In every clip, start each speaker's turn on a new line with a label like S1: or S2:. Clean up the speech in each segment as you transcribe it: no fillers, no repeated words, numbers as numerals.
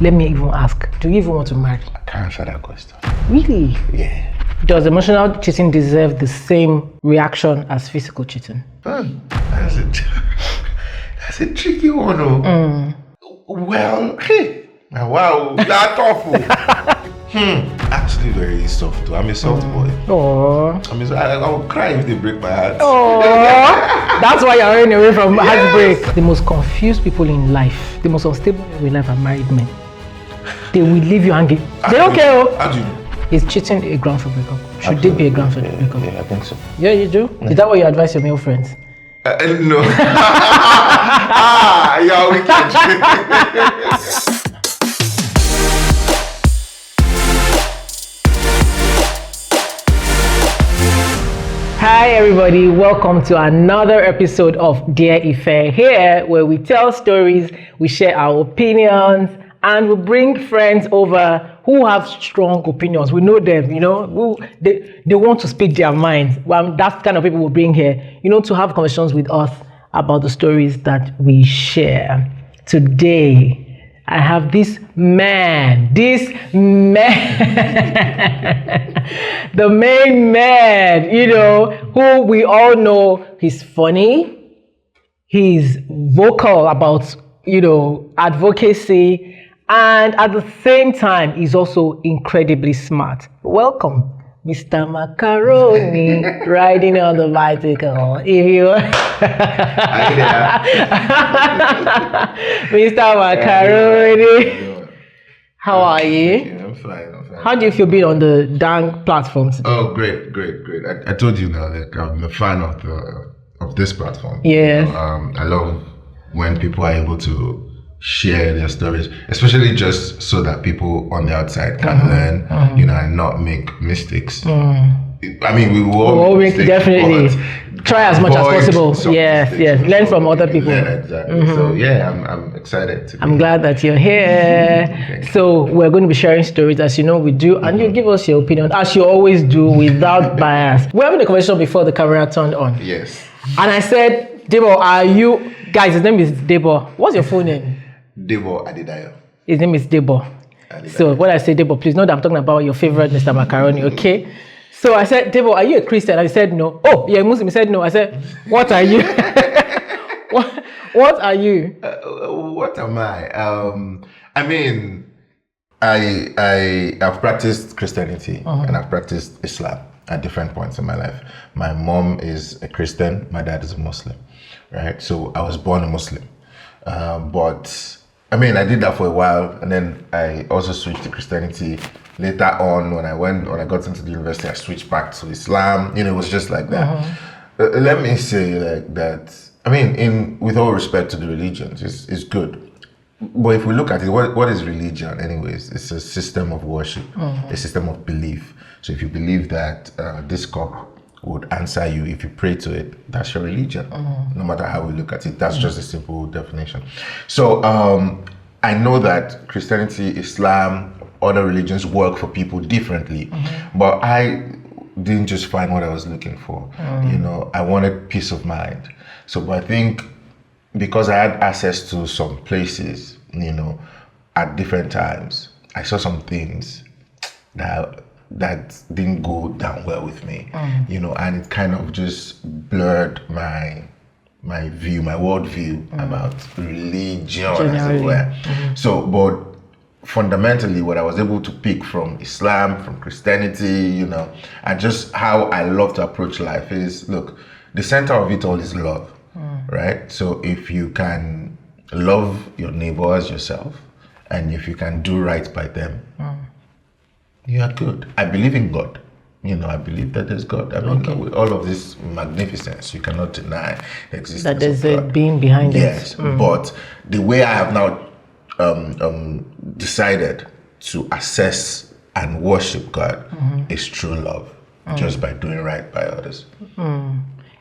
S1: let me even ask, do you even want to marry?
S2: I can't answer that question.
S1: Really?
S2: Yeah.
S1: Does emotional cheating deserve the same reaction as physical cheating?
S2: That's a tricky one. Oh. Well, hey, wow, that's awful. Actually, very soft too. I'm a soft boy.
S1: Oh.
S2: I will cry if they break my heart.
S1: Oh, that's why you're running away from heartbreak. The most confused people in life, the most unstable people in life are married men. They will leave you hanging. They don't care.
S2: How do you know?
S1: Is cheating a ground for breakup? Should it be a ground for breakup?
S2: Yeah, I think so.
S1: Yeah, you do? Is that what you advise your male friends?
S2: No. Yeah, we can't.
S1: Hi everybody, welcome to another episode of DEAR IFE, here where we tell stories, we share our opinions, and we bring friends over who have strong opinions. We know them, who they want to speak their minds. Well, that's the kind of people we bring here, to have conversations with us about the stories that we share. Today, I have this man, the main man, who we all know. He's funny, he's vocal about, advocacy, and at the same time, he's also incredibly smart. Welcome, Mr. Macaroni, riding on the bicycle. If you Mr. Macaroni, how are you?
S2: I'm fine.
S1: How do you feel being on the dang platform today?
S2: Oh, great. I told you now that I'm a fan of this platform.
S1: Yes.
S2: I love when people are able to share their stories, especially just so that people on the outside can learn, and not make mistakes. I mean, we will all make mistakes,
S1: definitely try as much as possible. Yes. Learn from other people.
S2: Exactly. So yeah, I'm excited.
S1: I'm glad that you're here. So we're going to be sharing stories, as you know we do, and you give us your opinion, as you always do, without bias. We're having a conversation before the camera turned on.
S2: Yes.
S1: And I said, Debo, are you guys? His name is Debo. What's your full name?
S2: Debo Adedayo.
S1: His name is Debo. So when I say Debo, please know that I'm talking about your favorite Mr. Macaroni, okay? So I said, Debo, are you a Christian? And he said, no. Oh, you're a Muslim? He said, no. I said, what are you? What are you?
S2: What am I? I mean, I have practiced Christianity and I've practiced Islam at different points in my life. My mom is a Christian. My dad is a Muslim, right? So I was born a Muslim. But I mean, I did that for a while, and then I also switched to Christianity later on. When I got into the university, I switched back to Islam. It was just like that. Let me say like that. I mean, with all respect to the religions, it's good. But if we look at it, what is religion anyways? It's a system of worship, a system of belief. So if you believe that this cup would answer you if you pray to it, that's your religion. No matter how we look at it, that's just a simple definition. So I know that Christianity, Islam, other religions work for people differently, but I didn't just find what I was looking for. I wanted peace of mind. So I think because I had access to some places, at different times, I saw some things that didn't go down well with me, and it kind of just blurred my view, my worldview about religion, as it were. So, but fundamentally, what I was able to pick from Islam, from Christianity, and just how I love to approach life is, look, the center of it all is love, right? So if you can love your neighbor as yourself, and if you can do right by them, you are good. I believe in God. I believe that there's God. I mean, with all of this magnificence, you cannot deny the existence
S1: that there's
S2: of God.
S1: A being behind it.
S2: Yes, but the way I have now decided to assess and worship God is true love, just by doing right by others.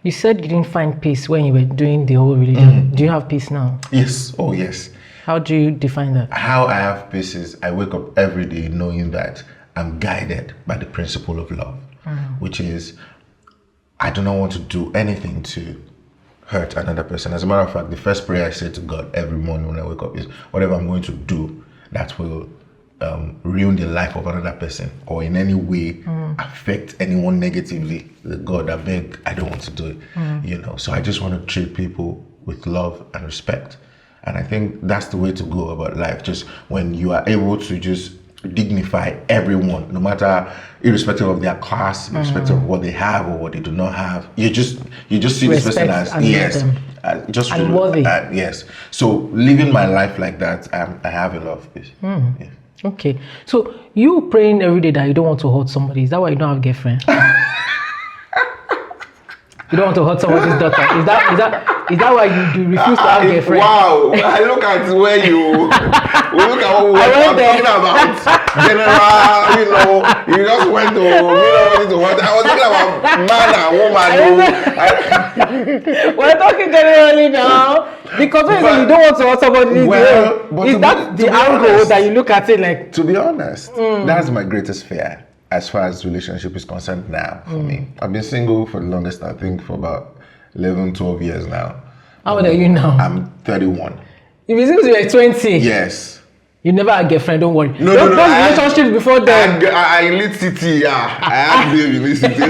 S1: You said you didn't find peace when you were doing the whole religion. Do you have peace now?
S2: Yes. Oh, yes.
S1: How do you define that?
S2: How I have peace is I wake up every day knowing that I'm guided by the principle of love, which is I do not want to do anything to hurt another person. As a matter of fact, the first prayer I say to God every morning when I wake up is whatever I'm going to do, that will ruin the life of another person or in any way affect anyone negatively. God, I beg, I don't want to do it. So I just want to treat people with love and respect. And I think that's the way to go about life. Just when you are able to just dignify everyone, no matter, irrespective of their class, irrespective of what they have or what they do not have. You just see this person as just
S1: and worthy.
S2: Yes. So living my life like that, I have a lot of peace. Yeah.
S1: Okay. So you praying every day that you don't want to hurt somebody. Is that why you don't have a girlfriend? You don't want to hurt somebody's daughter. Is that why you refuse to have a girlfriend?
S2: Wow! I look at where you look at what I'm talking about. General, you just went to what I was talking about man and woman.
S1: We're talking generally now because you don't want to hurt somebody. Is that the angle that you look at it like?
S2: To be honest, that's my greatest fear. As far as relationship is concerned now, for me. I've been single for the longest, I think, for about 11, 12 years now.
S1: How old are you now?
S2: I'm 31.
S1: If you since you were 20?
S2: Yes.
S1: You never had a girlfriend, don't worry.
S2: No.
S1: Relationships before then.
S2: I lit city, yeah. I had baby in lit city.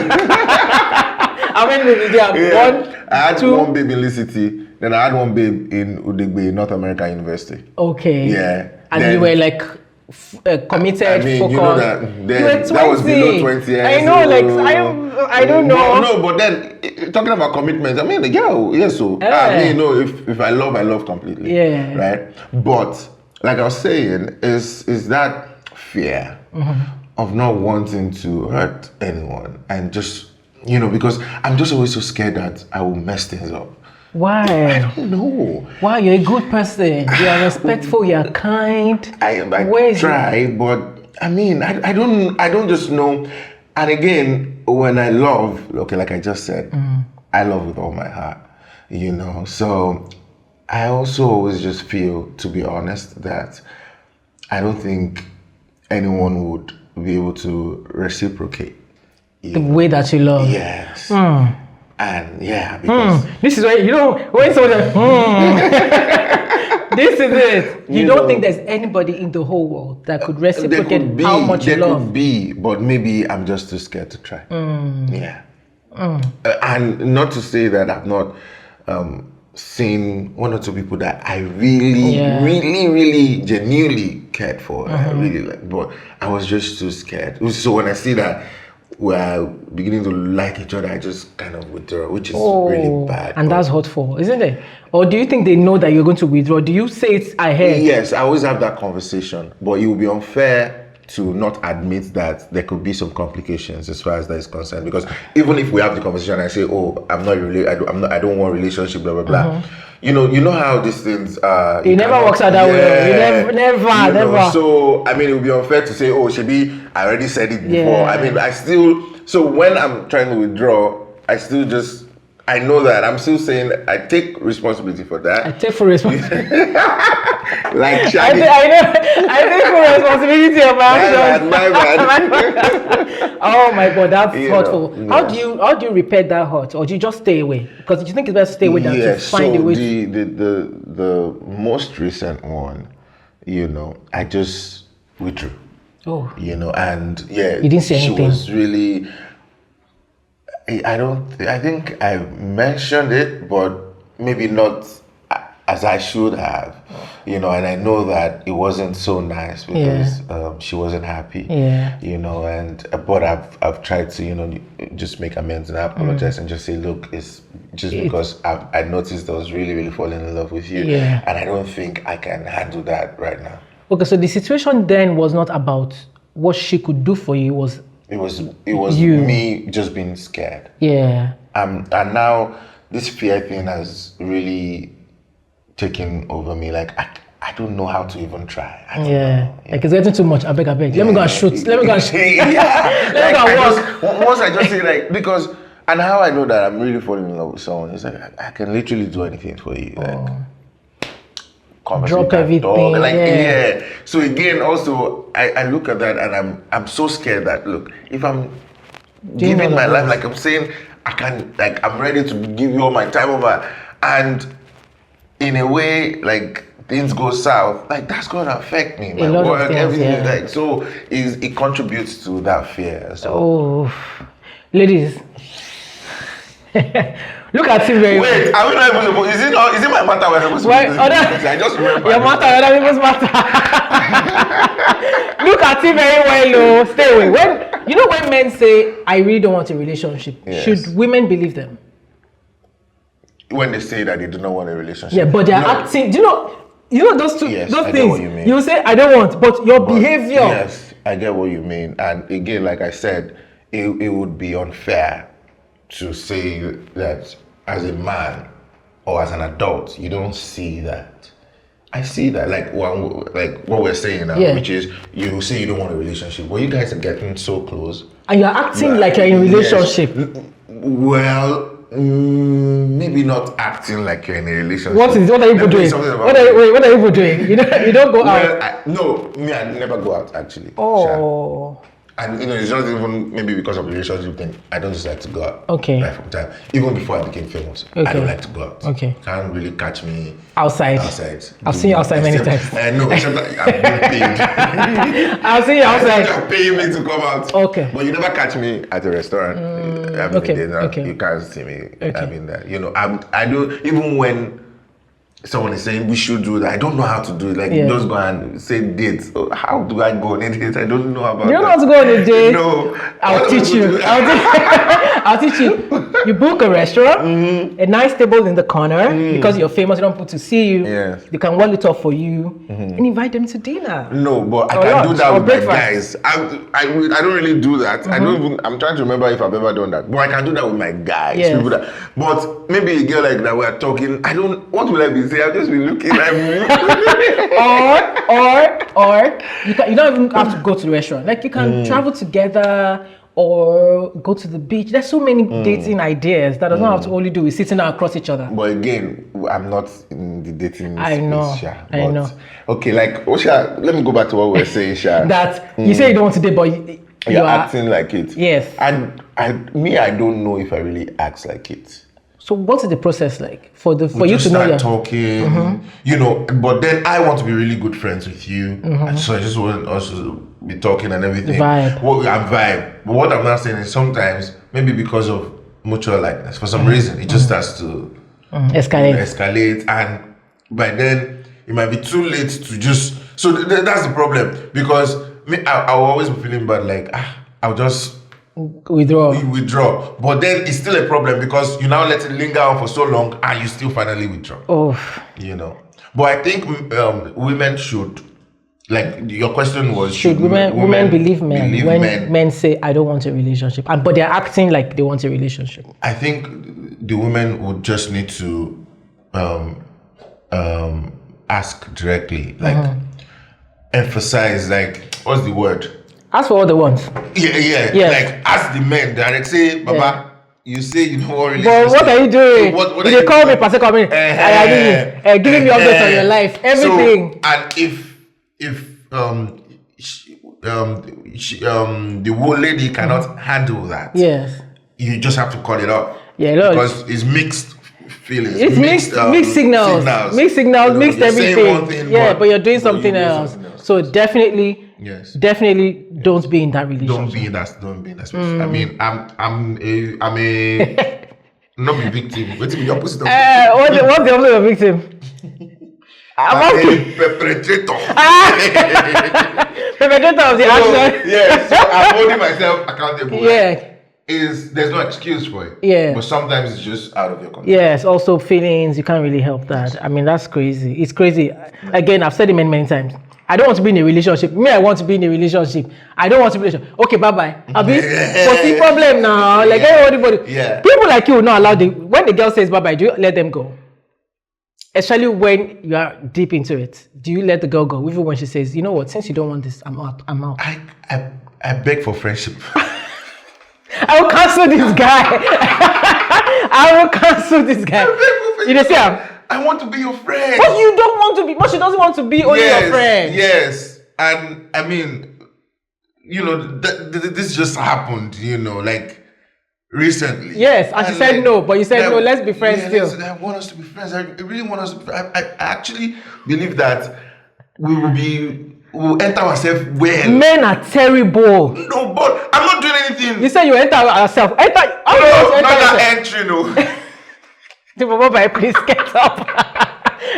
S1: How many babies did you have?
S2: Yeah. I had one baby in lit city. Then I had one babe in Udegbe, North American University.
S1: Okay.
S2: Yeah.
S1: And then, you were like committed, focused.
S2: You know that was below 20 years.
S1: I know, I don't know.
S2: No, but then talking about commitment, if I love completely.
S1: Yeah.
S2: Right. But like I was saying, is that fear of not wanting to hurt anyone and just because I'm just always so scared that I will mess things up.
S1: Why?
S2: I don't know.
S1: Why? You're a good person. You are respectful. You are kind.
S2: I try, but I don't just know. And again, when I love, like I just said, I love with all my heart, So I also always just feel, to be honest, that I don't think anyone would be able to reciprocate.
S1: The way that you love.
S2: Yes. And because
S1: this is where when someone this is it. You don't think there's anybody in the whole world that could reciprocate how much you love?
S2: There could be, but maybe I'm just too scared to try. Yeah. And not to say that I've not seen one or two people that I really, really genuinely cared for. I really like, but I was just too scared. So when I see that we're beginning to like each other, I just kind of withdraw, which is really bad.
S1: And that's hurtful, isn't it? Or do you think they know that you're going to withdraw? Do you say it ahead?
S2: Yes, I always have that conversation, but it would be unfair to not admit that there could be some complications as far as that is concerned. Because even if we have the conversation and I say, I don't want a relationship, blah blah blah. You know how these things are.
S1: It never works out that way. You never.
S2: So it would be unfair to say, Shebi, I already said it before. So when I'm trying to withdraw, I know that I'm still saying I take responsibility for that.
S1: I take full responsibility.
S2: Like Shaggy.
S1: I take full responsibility of my
S2: actions.
S1: Oh my God, that's hurtful. Yeah. How do you repair that hurt, or do you just stay away? Because you think it's best to stay away than to find a way.
S2: The most recent one, I just withdrew.
S1: Oh.
S2: And you
S1: didn't say anything.
S2: She was really. I think I mentioned it, but maybe not as I should have, and I know that it wasn't so nice because she wasn't happy, but I've tried to, just make amends and apologize and just say, look, it's just because I noticed I was really, really falling in love with you, and I don't think I can handle that right now. Okay,
S1: so the situation then was not about what she could do for you,
S2: it was you. Me just being scared.
S1: Yeah.
S2: And now this fear thing has really taken over me. Like I don't know how to even try. I don't know.
S1: Like it's getting too much. I beg. Let me go and shoot. Let me go and shoot. Let me go and walk.
S2: Once I just say because and how I know that I'm really falling in love with someone is like I can literally do anything for you.
S1: Drop everything.
S2: So again, also I look at that and I'm so scared that look, if I'm giving my life, like I'm saying, I'm ready to give you all my time over, and in a way, like things go south, like that's gonna affect me, my
S1: lot of
S2: work,
S1: things,
S2: everything.
S1: yeah.
S2: Like so, it contributes to that fear. So
S1: Oh, ladies, look at him very well.
S2: wait, are we not even supposed? Is it my matter we're supposed to be doing? I just remember.
S1: Your matter, other people's matter. Look at him very well, oh. Stay away. When men say, "I really don't want a relationship,"
S2: Yes.
S1: should women believe them?
S2: When they say that they do not want a relationship.
S1: Yeah, but they're acting. Do you know those two,
S2: Yes,
S1: those
S2: I
S1: things?
S2: get what you mean.
S1: You say, "I don't want," but your
S2: But
S1: behavior.
S2: Yes, I get what you mean. And again, like I said, it would be unfair to say that as a man or as an adult, you don't see that. I see that, like what we're saying now,
S1: Yeah.
S2: which is you say you don't want a relationship. Well, you guys are getting so close.
S1: And you're acting like you're in a relationship.
S2: Yes. Well, maybe not acting like you're in a relationship.
S1: What are you
S2: Let me
S1: people
S2: tell
S1: doing?
S2: you something about
S1: What are you people doing? You don't go out.
S2: Well, me, I never go out actually.
S1: Oh.
S2: And it's not even maybe because of the relationship thing. I don't just like to go out.
S1: Okay.
S2: Right from time. Even before I became famous, I
S1: Okay.
S2: don't like to go out.
S1: Okay.
S2: Can't really catch me
S1: Outside.
S2: I've
S1: seen you outside many times.
S2: No, except that I'm being paid.
S1: I'll see you outside.
S2: You're paying me to come out.
S1: Okay.
S2: But you never catch me at a restaurant.
S1: okay,
S2: Dinner.
S1: okay.
S2: You can't see me
S1: Okay.
S2: having that. I do, even when someone is saying we should do that, I don't know how to do it. Like,
S1: Yeah.
S2: just go and say dates. So how do I go on a date? I don't know about
S1: You don't know
S2: that.
S1: how to go on a date?
S2: No.
S1: I'll teach you. I'll teach you. You book a restaurant, a nice table in the corner, because you're famous, you don't want people to see you.
S2: Yes.
S1: They can wall it up for you and invite them to dinner.
S2: No, but I
S1: Or
S2: can
S1: lunch,
S2: do that
S1: or
S2: with
S1: breakfast.
S2: my guys. I don't really do that. I don't even. I'm trying to remember if I've ever done that. But I can do that with my guys.
S1: Yes.
S2: People that. But maybe a girl like that we're talking. I don't. What will I be saying? I'll just be looking at me.
S1: or you don't even have to go to the restaurant. Like, you can travel together or go to the beach. There's so many dating ideas that does not have to only do with sitting down across each other.
S2: But again, I'm not in the dating
S1: I
S2: space,
S1: know,
S2: Sha.
S1: I know.
S2: Okay, like, Osha, let me go back to what we were saying, Sha.
S1: That you say you don't want to date, but you
S2: You're
S1: are
S2: acting like it.
S1: Yes.
S2: And I don't know if I really act like it.
S1: So what is the process like for
S2: We
S1: you
S2: just
S1: to know?
S2: start talking, but then I want to be really good friends with you. So I just want us to be talking and everything.
S1: Vibe.
S2: I'm vibe. But what I'm not saying is sometimes, maybe because of mutual likeness, for some reason, it just starts to escalate. And by then, it might be too late to just... So that's the problem. Because I'll always be feeling bad, like, I'll just... withdraw, but then it's still a problem because you now let it linger on for so long and you still finally withdraw. But I think women should, like, your question was,
S1: should women believe men when men say I don't want a relationship, but they're acting like they want a relationship?
S2: I think the women would just need to ask directly, like emphasize, like, what's the word?
S1: Ask for what they want.
S2: Yeah. Like, ask the men direct. Say, Baba, you say you don't want
S1: relationship. But what are you doing?
S2: What
S1: they call me, Pastor, call me. Giving me updates on your life, everything.
S2: So, and if the old lady cannot handle that,
S1: yes,
S2: you just have to call it up.
S1: Yeah,
S2: because it's mixed feelings.
S1: It's mixed signals. Mixed signals, mixed everything. But you're doing something else. So definitely.
S2: Yes.
S1: Definitely don't be in that relationship.
S2: Don't be in that space. I mean, I'm a not be victim. What's the opposite of victim?
S1: What's the opposite of victim?
S2: I'm a perpetrator.
S1: Perpetrator of the action.
S2: Yes, so I'm holding myself accountable.
S1: Yeah.
S2: There's no excuse for it.
S1: Yeah.
S2: But sometimes it's just out of your control.
S1: Yes, also feelings, you can't really help that. I mean, that's crazy. It's crazy. Again, I've said it many times. I don't want to be in a relationship. Me, I want to be in a relationship. I don't want to be in a relationship. Okay, bye-bye. I'll be what's the problem now? Like, everybody.
S2: Yeah.
S1: People like you will not allow when the girl says bye-bye, do you let them go? Especially when you are deep into it. Do you let the girl go? Even when she says, you know what, since you don't want this, I'm out.
S2: I beg for friendship.
S1: I will cancel this guy. I will cancel this guy. You know, see,
S2: I want to be your friend.
S1: But you don't want to be. But she doesn't want to be only your friend.
S2: Yes. And I mean, this just happened, like, recently.
S1: Yes, and she said no, but you said no, let's be friends still.
S2: I want us to be friends. I really want us to I actually believe that we'll enter ourselves well.
S1: Men are terrible.
S2: No, but I'm not doing anything.
S1: You said you enter ourselves. Enter.
S2: No, not that entry, no.
S1: Please get up.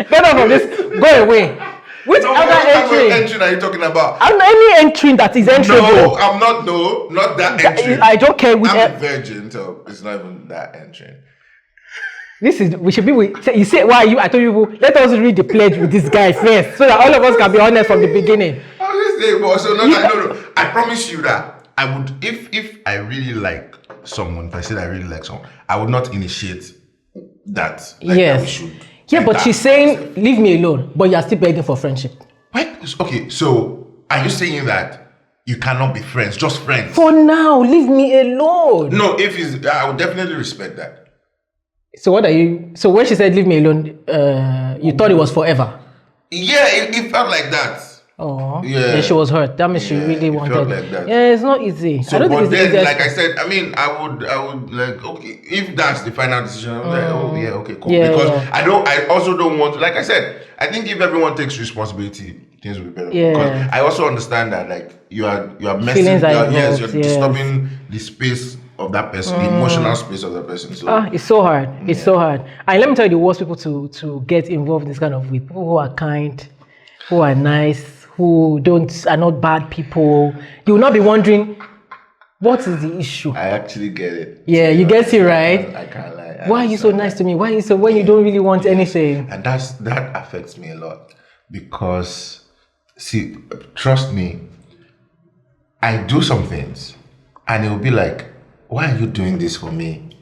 S1: Get up from this. Go away. Which other entry?
S2: What entry are you talking about?
S1: Any entry that is entrable.
S2: No, I'm not. No, not that entry.
S1: I don't care which.
S2: I'm a virgin, so it's not even that entry.
S1: We should be with. You say, why are you? I told you, let us read the pledge with this guy first, so that all of us can be honest from the beginning.
S2: I was just saying, well, so no. I promise you that I would, if I really like someone, if I said I really like someone, I would not initiate that.
S1: Yes.
S2: That we should.
S1: Yeah, but she's saying, leave me alone, but you are still begging for friendship.
S2: What? Okay, so are you saying that you cannot be friends, just friends?
S1: For now, leave me alone.
S2: No, I would definitely respect that.
S1: So what are you? So when she said leave me alone, you thought it was forever?
S2: Yeah, it felt like that.
S1: Oh,
S2: yeah.
S1: Then she was hurt. That means she really wanted.
S2: Felt like that.
S1: Yeah, it's not easy.
S2: So,
S1: I don't think it's easy.
S2: Like I said, I mean, I would like, okay, if that's the final decision, I'm like, oh yeah, okay, cool.
S1: Yeah,
S2: because
S1: yeah.
S2: I also don't want to, like I said, I think if everyone takes responsibility, things will be better.
S1: Yeah.
S2: Because I also understand that like you are messing, you're disturbing the space of that person, the emotional space of that person. So
S1: it's so hard. It's so hard. And let me tell you the worst people to get involved in this kind of with people who are kind, who are nice, who are not bad people. You will not be wondering what is the issue.
S2: I actually get it.
S1: Yeah, you get it right.
S2: I can't lie.
S1: Why are you so nice to me? Why are you so when you don't really want anything?
S2: And that affects me a lot because see, trust me, I do some things and it will be like, why are you doing this for me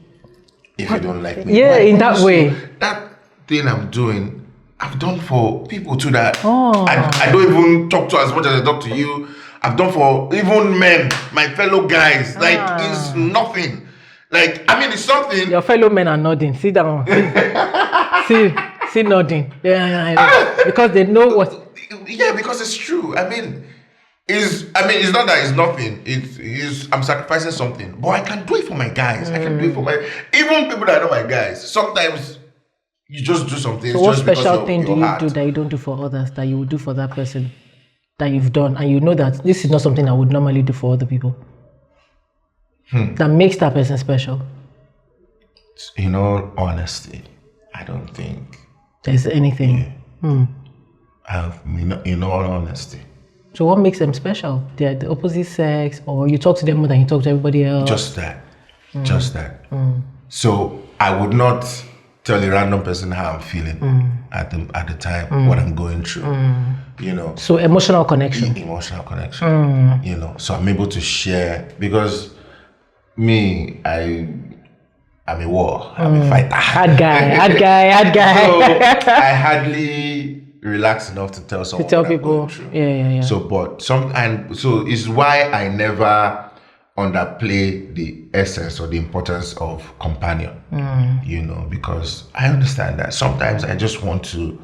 S2: if you don't like me?
S1: Yeah, in that way.
S2: That thing I'm doing, I've done for people too that I don't even talk to as much as I talk to you. I've done for even men, my fellow guys. Like, it's nothing. Like, I mean, it's something.
S1: Your fellow men are nodding. Sit down. see nodding. Yeah, because they know what.
S2: Yeah, because it's true. I mean, it's not that it's nothing. I'm sacrificing something, but I can do it for my guys. I can do it for even people that are not my guys. Sometimes you just do something.
S1: So what special thing do you do that you don't do for others that you would do for that person that you've done, and you know that this is not something I would normally do for other people? That makes that person special.
S2: In all honesty, I don't think
S1: there's anything.
S2: In all honesty.
S1: So what makes them special? They're the opposite sex, or you talk to them more than you talk to everybody else?
S2: Just that. So I would not tell a random person how I'm feeling at the time, what I'm going through. You know.
S1: So emotional connection.
S2: Emotional connection. You know. So I'm able to share because me, I'm a war. I'm a fighter.
S1: Hard guy.
S2: So I hardly relax enough to tell someone.
S1: To tell people. Yeah.
S2: So, so it's why I never underplay the essence or the importance of companion. You know, because I understand that sometimes I just want to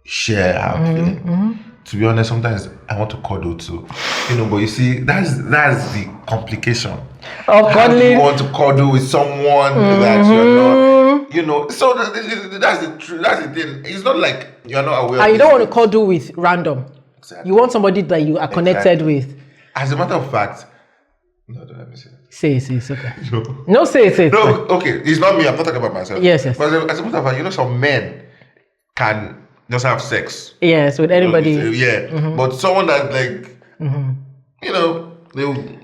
S2: share how I'm feeling. To be honest, sometimes I want to cuddle too. You know, but you see, that's the complication. You want to cuddle with someone that you're not, you know. So that's the truth. That's the thing. It's not like you're not aware.
S1: And you don't want to cuddle with random. Exactly. You want somebody that you are connected with.
S2: As a matter of fact, no, don't let me say that.
S1: Say it's okay. No, say it.
S2: No, okay. It's not me. I'm not talking about myself.
S1: Yes.
S2: But as a matter of fact, you know, some men can just have sex.
S1: Yes, with anybody.
S2: Yeah. But someone that like, you know, they'll.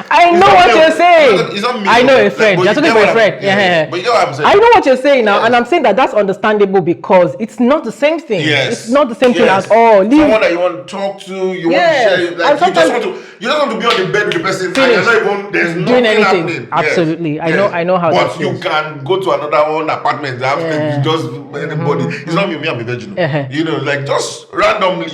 S1: I know what you're saying.
S2: It's not me.
S1: I know a friend. You're talking about a friend. Yeah.
S2: But you know what I'm saying.
S1: I know what you're saying now, and I'm saying that's understandable because it's not the same thing.
S2: Yes.
S1: It's not the same thing at all.
S2: Someone that you want to talk to, you want to share, like you just want to be on the bed with the person, and you're not even there's nothing happening.
S1: Absolutely. Yes. I know how.
S2: But you can go to another one apartment after just anybody. It's not me. I'm a virgin. You know, like just randomly,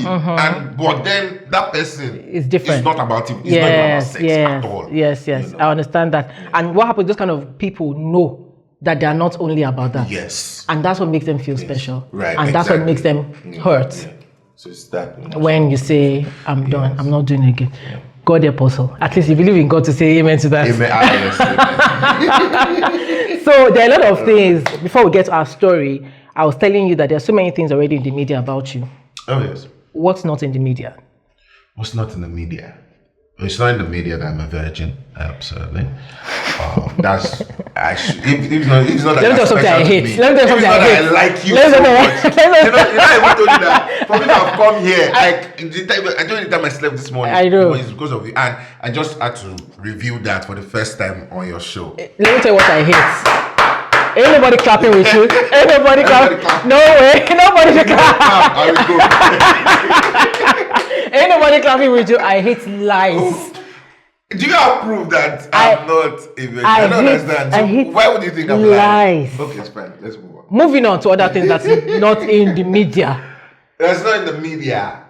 S2: but then that person
S1: is different.
S2: It's not about him. It's not even about sex at all.
S1: Yes. You know? I understand that. And what happens? Those kind of people know that they are not only about that.
S2: Yes.
S1: And that's what makes them feel special.
S2: Right.
S1: And that's what makes them hurt.
S2: So it's that.
S1: When you say, I'm done,
S2: Yes.
S1: I'm not doing it again. Yeah. God help us all. At least you believe in God to say amen to that.
S2: Amen. Yes,
S1: So there are a lot of things. Before we get to our story, I was telling you that there are so many things already in the media about you.
S2: oh, yes.
S1: What's not in the media?
S2: What's not in the media? It's not in the media that I'm a virgin, absolutely. That's if not that.
S1: Let me tell you something I hate. Let me tell you something I hate.
S2: I like you so much. You know, I even told you that. For me to have come here, like I told you the time I slept this morning.
S1: I know.
S2: It's because of you, and I just had to review that for the first time on your show.
S1: Let me tell you what I hate. Ain't nobody clapping with you. Ain't nobody clapping. No way. Nobody should clap.
S2: I will go.
S1: Ain't nobody clapping with you. I hate lies.
S2: Do you approve that I'm not even? I don't understand. So why would you think I'm lying? Okay, it's fine. Let's move on.
S1: Moving on to other things that's not in the media.
S2: That's not in the media.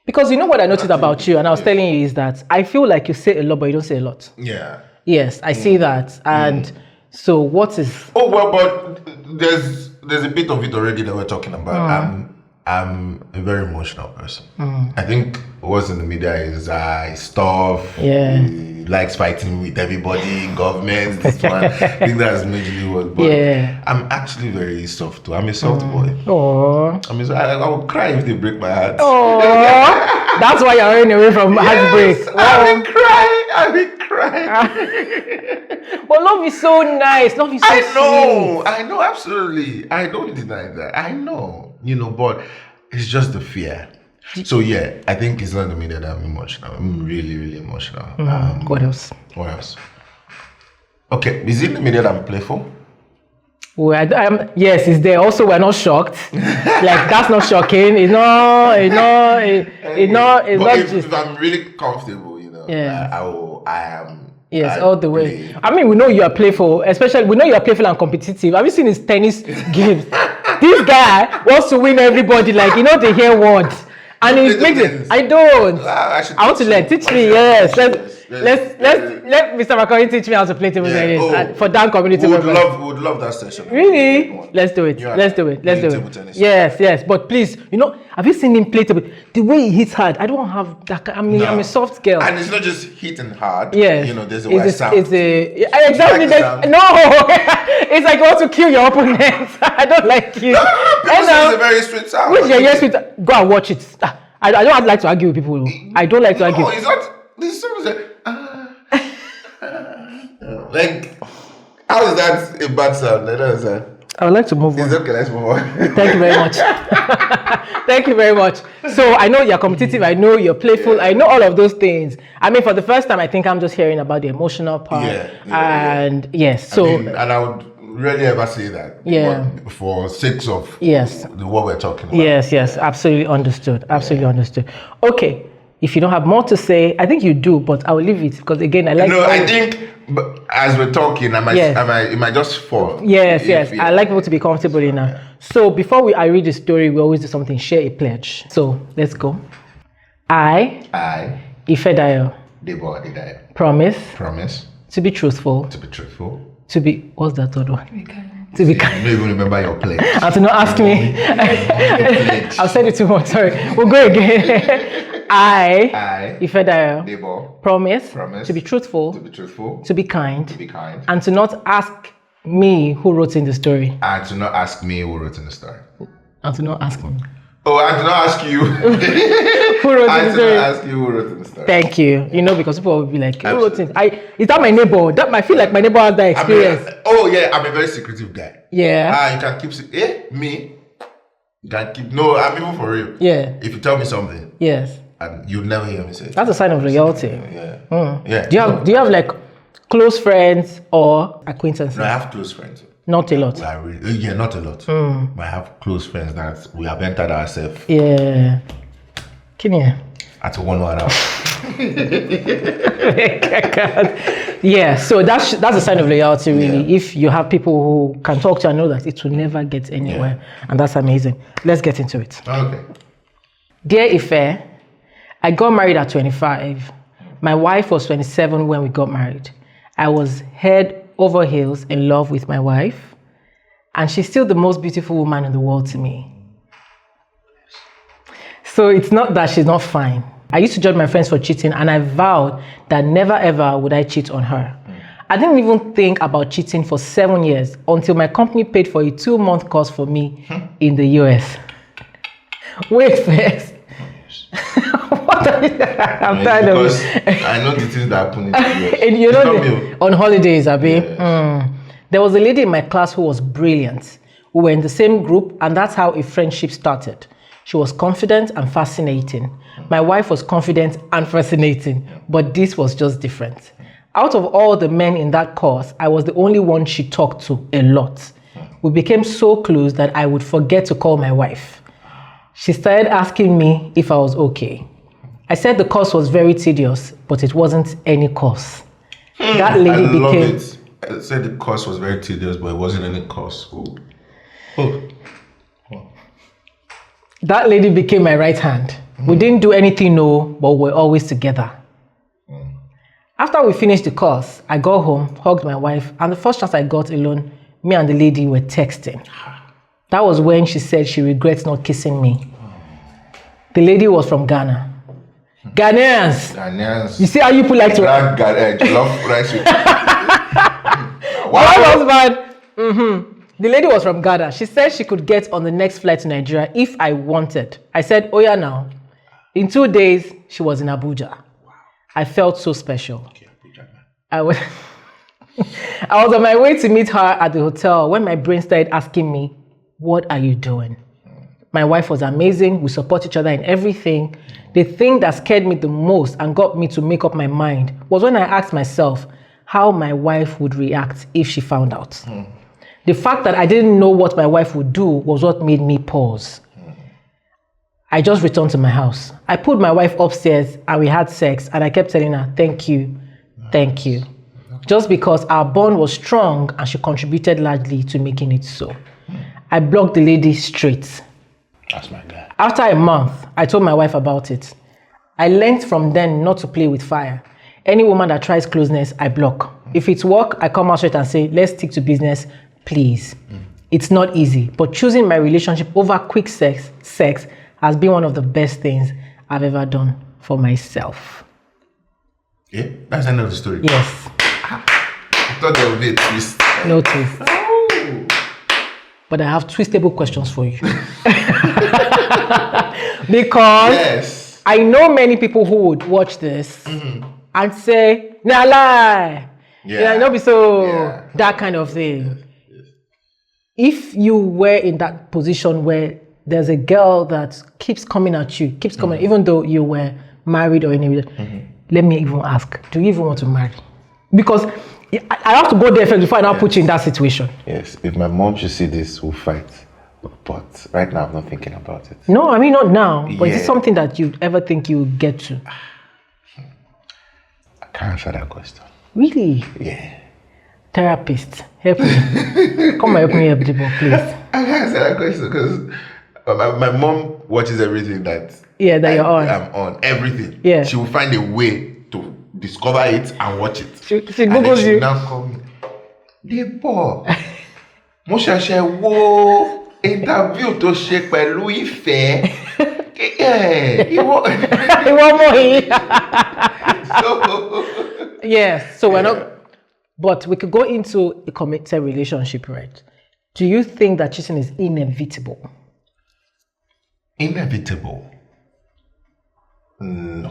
S1: Because you know what I noticed about you, and I was telling you, is that I feel like you say a lot, but you don't say a lot.
S2: Yeah.
S1: Yes, I see that. And so what is...
S2: Oh, well, but there's a bit of it already that we're talking about. I'm a very emotional person. I think what's in the media is stuff.
S1: Yeah.
S2: Likes fighting with everybody, government, this one. I think that's majorly what. But
S1: yeah.
S2: I'm actually very soft too. I'm a soft boy.
S1: Oh.
S2: I will cry if they break my heart.
S1: Oh. That's why you're running away from heartbreak.
S2: I will cry.
S1: But love is so nice. Love is so sweet.
S2: I know, absolutely. I don't deny that. I know. But it's just the fear. So yeah, I think it's not the media that I'm emotional. I'm really, really emotional.
S1: What else?
S2: What else? Okay, is it the media that I'm playful?
S1: Well, yes, it's there. Also, we're not shocked. Like that's not shocking. It's not
S2: If
S1: just.
S2: If I'm really comfortable,
S1: Yeah.
S2: I am.
S1: Yes, all the way. I mean, we know you are playful, especially we know you are playful and competitive. Have you seen his tennis games? This guy wants to win everybody, like the hear words. And he makes it. I don't. I want to teach me. Yes, let Mr Macaroni teach me how to play table tennis for that community.
S2: Would love that session.
S1: Really? Let's do it. Let's do it. Yes. But please, have you seen him play table? The way he hits hard, I don't have that. I'm a soft girl.
S2: And it's not just hitting hard.
S1: Yes.
S2: There's a way sound.
S1: Exactly. No. It's like you want to kill your opponent. I don't like you.
S2: It's a very sweet sound.
S1: Which sweet. Go and watch it. I don't like to argue with people. I don't like to argue.
S2: No, it's not. This song is like, how is that a bad sound? I don't understand.
S1: I would like to move on.
S2: It's okay, let's move on.
S1: Thank you very much. Thank you very much. So I know you're competitive. I know you're playful. Yeah. I know all of those things. I mean, for the first time, I think I'm just hearing about the emotional part. Yes. So
S2: and I would rarely ever say that.
S1: Yeah.
S2: For sakes of what we're talking about.
S1: Yes. Absolutely understood. Understood. Okay. If you don't have more to say, I think you do, but I will leave it because again, I like.
S2: No, I think as we're talking, it might just fall.
S1: Yes. I like people to be comfortable in that. So before I read the story, we always do something. Share a pledge. So let's go. I, Ifedayo, promise to be truthful. To be what's that third one? To be kind.
S2: You don't even remember your pledge.
S1: And to not ask me. I've said it too much. Sorry. We'll go again. I, Ifedayo, promise to be truthful, to be kind, and to not ask me who wrote in the story.
S2: And to not ask me who wrote in the story.
S1: And to not ask me.
S2: Oh, and to not ask you
S1: who wrote in the story.
S2: Not ask you who wrote in the story.
S1: Thank you. Because people will be like, who wrote it? Is that my neighbor? I feel like my neighbor has that experience.
S2: I'm a very secretive guy.
S1: Yeah.
S2: You can keep me. You can keep. No, I'm even for real.
S1: Yeah.
S2: If you tell me something.
S1: Yes.
S2: And you'll never hear me say it.
S1: That's a sign of loyalty.
S2: Yeah. Yeah.
S1: Do you have like close friends or acquaintances?
S2: No, I have close friends.
S1: Not a lot.
S2: Not a lot. I have close friends that we have entered ourselves.
S1: Yeah. Come here.
S2: At 1 hour.
S1: Yeah, so that's a sign of loyalty, really. Yeah. If you have people who can talk to and know that it will never get anywhere, and that's amazing. Let's get into it.
S2: Okay.
S1: Dear Ife, I got married at 25. My wife was 27 when we got married. I was head over heels in love with my wife, and she's still the most beautiful woman in the world to me. So it's not that she's not fine. I used to judge my friends for cheating, and I vowed that never ever would I cheat on her. I didn't even think about cheating for 7 years until my company paid for a 2-month course for me in the US. Wait first. What are you? I'm tired of it.
S2: I know the things that happen in the US.
S1: And you know, on holidays, Abi. Yes. There was a lady in my class who was brilliant. We were in the same group, and that's how a friendship started. She was confident and fascinating. My wife was confident and fascinating, but this was just different. Out of all the men in that course, I was the only one she talked to a lot. We became so close that I would forget to call my wife. She started asking me if I was okay. I said the course was very tedious, but it wasn't any course. That lady became...
S2: I said the course was very tedious, but it wasn't any course. Oh.
S1: That lady became my right hand. We didn't do anything, no, but we're always together. After we finished the course, I got home, hugged my wife, and the first chance I got alone, me and the lady were texting. That was when she said she regrets not kissing me. The lady was from Ghana. Ghanaians. You see how you put like to...
S2: Love rice with...
S1: What was bad? The lady was from Ghana. She said she could get on the next flight to Nigeria if I wanted. I said, oh yeah, now. In 2 days, she was in Abuja. I felt so special. I was on my way to meet her at the hotel when my brain started asking me, what are you doing? My wife was amazing. We support each other in everything. The thing that scared me the most and got me to make up my mind was when I asked myself how my wife would react if she found out. The fact that I didn't know what my wife would do was what made me pause. I just returned to my house. I pulled my wife upstairs and we had sex, and I kept telling her, thank you, thank you. Just because our bond was strong and she contributed largely to making it so. I blocked the lady straight.
S2: That's my guy.
S1: After a month, I told my wife about it. I learned from then not to play with fire. Any woman that tries closeness, I block. If it's work, I come out straight and say, let's stick to business, please. It's not easy, but choosing my relationship over quick sex has been one of the best things I've ever done for myself.
S2: Yeah, that's the end of the story.
S1: Yes.
S2: I thought there would be a twist.
S1: No twist. Oh. But I have twistable questions for you. Because yes. I know many people who would watch this and say, nah lie. Yeah, not be so that kind of thing. Yes. If you were in that position where there's a girl that keeps coming at you, even though you were married or anything, let me even ask, do you even want to marry? Because I have to go there first before I now put you in that situation.
S2: Yes, if my mom should see this, we'll fight. But right now, I'm not thinking about it.
S1: No, I mean not now. But is it something that you ever think you get to?
S2: I can't answer that question.
S1: Really?
S2: Yeah.
S1: Therapist, help me. Come and help me help people, please.
S2: I can't answer that question because my mom watches everything that
S1: you're on.
S2: I'm on. Everything.
S1: Yeah.
S2: She will find a way to discover it and watch it.
S1: She Googles you.
S2: Now call me. Debo, mo ṣẹ̀ṣẹ̀ wo interview tó ṣe pẹ̀lú Ife.
S1: Yes, so we're not, but we could go into a committed relationship, right? Do you think that cheating is inevitable?
S2: Inevitable? No.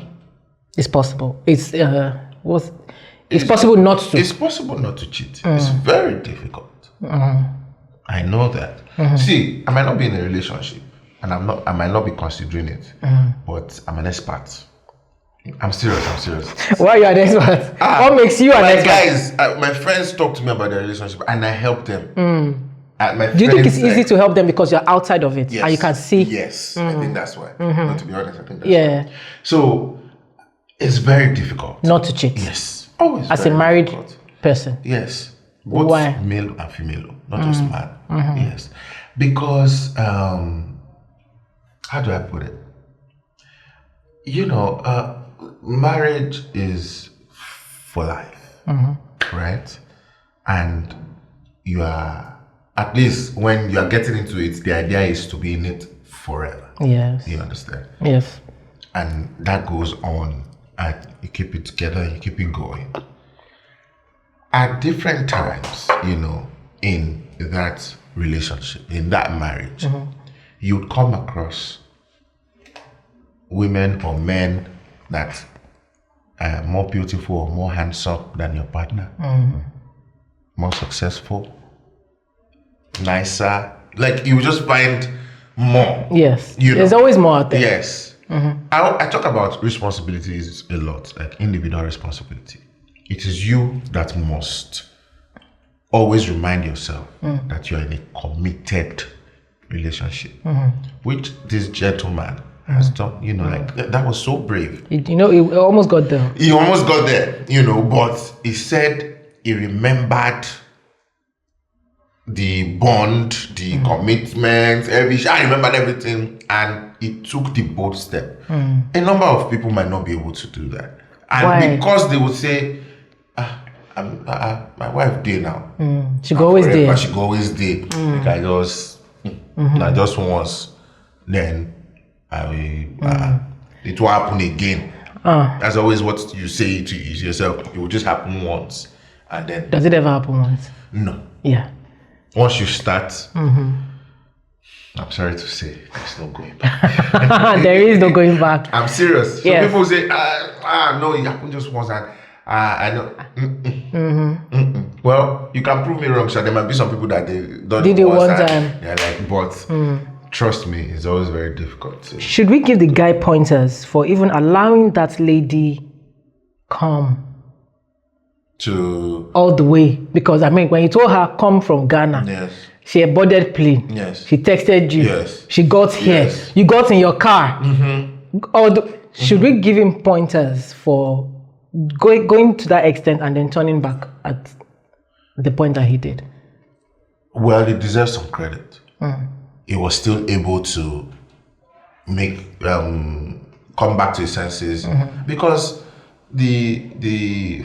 S1: It's possible. It's possible not to.
S2: It's possible not to cheat. It's very difficult. I know that. See, I might not be in a relationship, and I might not be considering it, but I'm an expert. I'm serious.
S1: Why are you an expert? What makes you an expert?
S2: Guys, my friends talk to me about their relationship, and I help them.
S1: Do you think it's easy to help them because you're outside of it and you can see?
S2: Yes, I think that's why. No, to be honest, I think that's why. So it's very difficult
S1: not to cheat.
S2: Yes, always.
S1: As a married person.
S2: Yes, both
S1: why?
S2: Male and female, not just man. Yes, because how do I put it? You know, marriage is for life, right? And you are, at least when you are getting into it, the idea is to be in it forever.
S1: Yes.
S2: You understand?
S1: Yes.
S2: And that goes on, and you keep it together, you keep it going. At different times, in that relationship, in that marriage, you'd come across women or men that are more beautiful or more handsome than your partner, more successful, nicer. Like, you just find more.
S1: Yes. There's always more out there.
S2: Yes. I talk about responsibilities a lot, like individual responsibility. It is you that must always remind yourself that you're in a committed relationship, which this gentleman has done. Like, that was so brave.
S1: He almost got there.
S2: He almost got there, but he said he remembered the bond, the commitment, I remembered everything, and he took the bold step. A number of people might not be able to do that. And
S1: why?
S2: Because they would say, my wife did now.
S1: She go always there.
S2: She go always there. I just once, then it will happen again. That's always what you say to yourself. It will just happen once, and then.
S1: Does it ever happen once?
S2: No.
S1: Yeah.
S2: Once you start, I'm sorry to say, there's no going back.
S1: There is no going back.
S2: I'm serious. So
S1: yes.
S2: People say, no, it happened just once, and I know. Well, you can prove me wrong, so there might be some people that they don't
S1: did it one time.
S2: They're like, but trust me, it's always very difficult.
S1: Should we give the guy pointers for even allowing that lady come
S2: to
S1: all the way? Because when you told her come from Ghana,
S2: yes,
S1: she boarded plane.
S2: Yes.
S1: She texted you.
S2: Yes.
S1: She got here.
S2: Yes.
S1: You got in your car. Should we give him pointers for going to that extent and then turning back at the point that he did?
S2: Well, he deserves some credit. He was still able to make come back to his senses, because the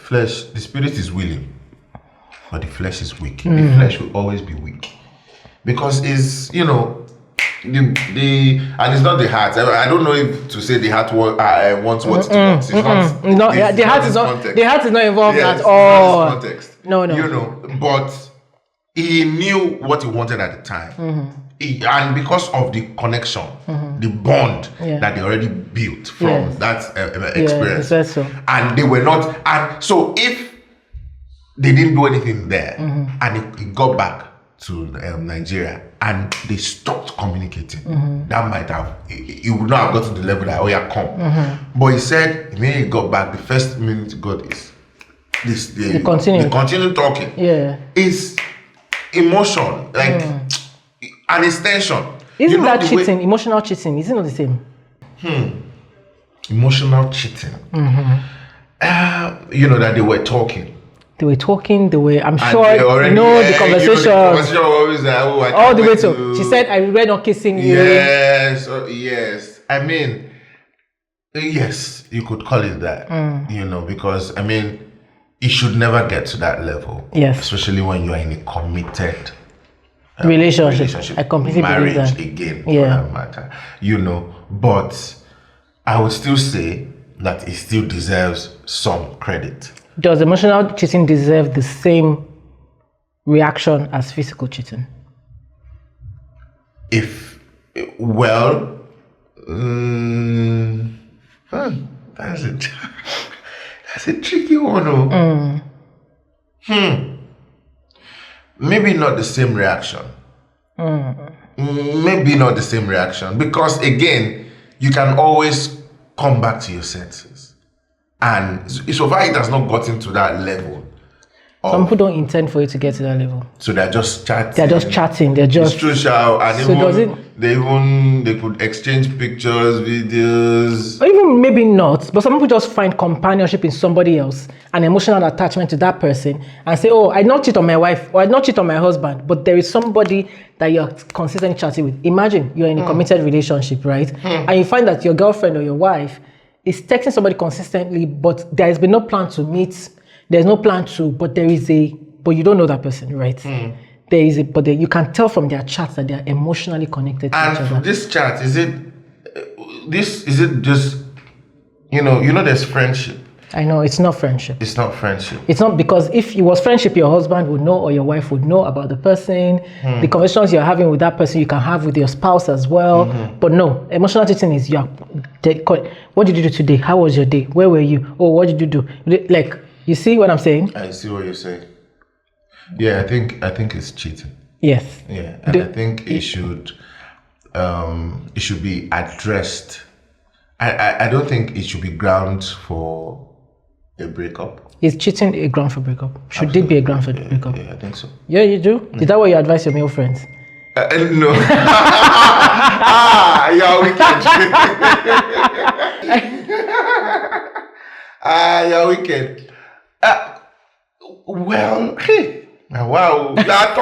S2: flesh, the spirit is willing, but the flesh is weak. The flesh will always be weak, because it's and it's not the heart. I don't know if to say the heart wants what it wants. It's not.
S1: The heart is not.
S2: Context.
S1: The heart is not involved
S2: Yes,
S1: at all.
S2: It's not his context.
S1: No.
S2: But he knew what he wanted at the time, and because of the connection, the bond that they already built from that experience,
S1: so.
S2: And they were not. And so if they didn't do anything there, and he got back to Nigeria, and they stopped communicating, that might have, he would not have gotten to the level that, come. But he said, when he got back, the first minute he got is they continue talking.
S1: Yeah.
S2: It's emotion, like, and it's tension.
S1: Isn't that cheating? Emotional cheating, isn't it the same?
S2: Emotional cheating. That they were talking.
S1: I'm sure, the conversation.
S2: The conversation always like,
S1: all the way to, she said, I regret not kissing you.
S2: Yes, yes. Yes, you could call it that, because, it should never get to that level.
S1: Yes.
S2: Especially when you are in a committed
S1: relationship. I completely believe
S2: marriage
S1: that.
S2: Again, for that matter. But I would still say that it still deserves some credit.
S1: Does emotional cheating deserve the same reaction as physical cheating?
S2: That's a tricky one. Maybe not the same reaction. Maybe not the same reaction, because again, you can always come back to your senses. And so far it has not gotten to that level.
S1: Some people don't intend for you to get to that level.
S2: So they're just chatting.
S1: It's true,
S2: and they could exchange pictures, videos.
S1: Or even maybe not, but some people just find companionship in somebody else, an emotional attachment to that person, and say, I not cheat on my wife, or I not cheat on my husband, but there is somebody that you're consistently chatting with. Imagine you're in a committed relationship, right? And you find that your girlfriend or your wife is texting somebody consistently, but there has been no plan to meet. There's no plan to, but but you don't know that person, right? you can tell from their chats that they are emotionally connected to each
S2: And
S1: other.
S2: this chat, is it just, there's friendship.
S1: I know it's not friendship.
S2: It's not friendship.
S1: It's not, because if it was friendship, your husband would know or your wife would know about the person. The conversations you're having with that person, you can have with your spouse as well. But no, emotional cheating is what did you do today? How was your day? Where were you? Oh, what did you do? Like, you see what I'm saying?
S2: I see what you're saying. Yeah, I think it's cheating.
S1: Yes.
S2: Yeah, and I think it should be addressed. I don't think it should be grounds for a breakup.
S1: Is cheating a ground for breakup? Should it be a ground for breakup?
S2: Yeah, I think so.
S1: Yeah, you do? Is that what you advise your male friends?
S2: No. You're wicked. You're wicked. Well, hey. Wow, that's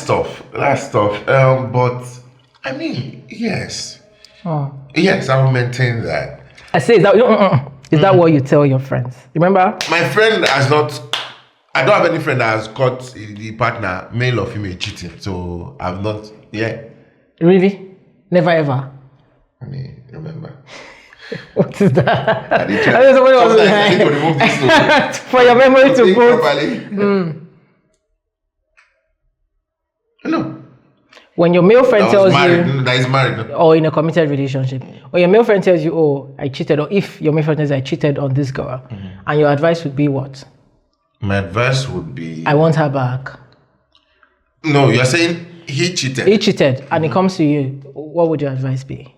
S2: tough. That's tough. But I mean, yes. Yes, I will maintain that.
S1: I say, is that what you tell your friends? Remember?
S2: My friend has not. I don't have any friend that has caught the partner, male or female, cheating. So I've not. Yeah.
S1: Really? Never ever.
S2: I mean, remember.
S1: What is that?
S2: I need to remove this
S1: for your memory to go.
S2: No.
S1: When your male friend tells you
S2: that is married,
S1: or in a committed relationship, or your male friend tells you, oh, I cheated, or if your male friend says I cheated on this girl, and your advice would be what?
S2: My advice would be,
S1: I want her back.
S2: No, you're saying he cheated.
S1: He cheated, and it comes to you. What would your advice be?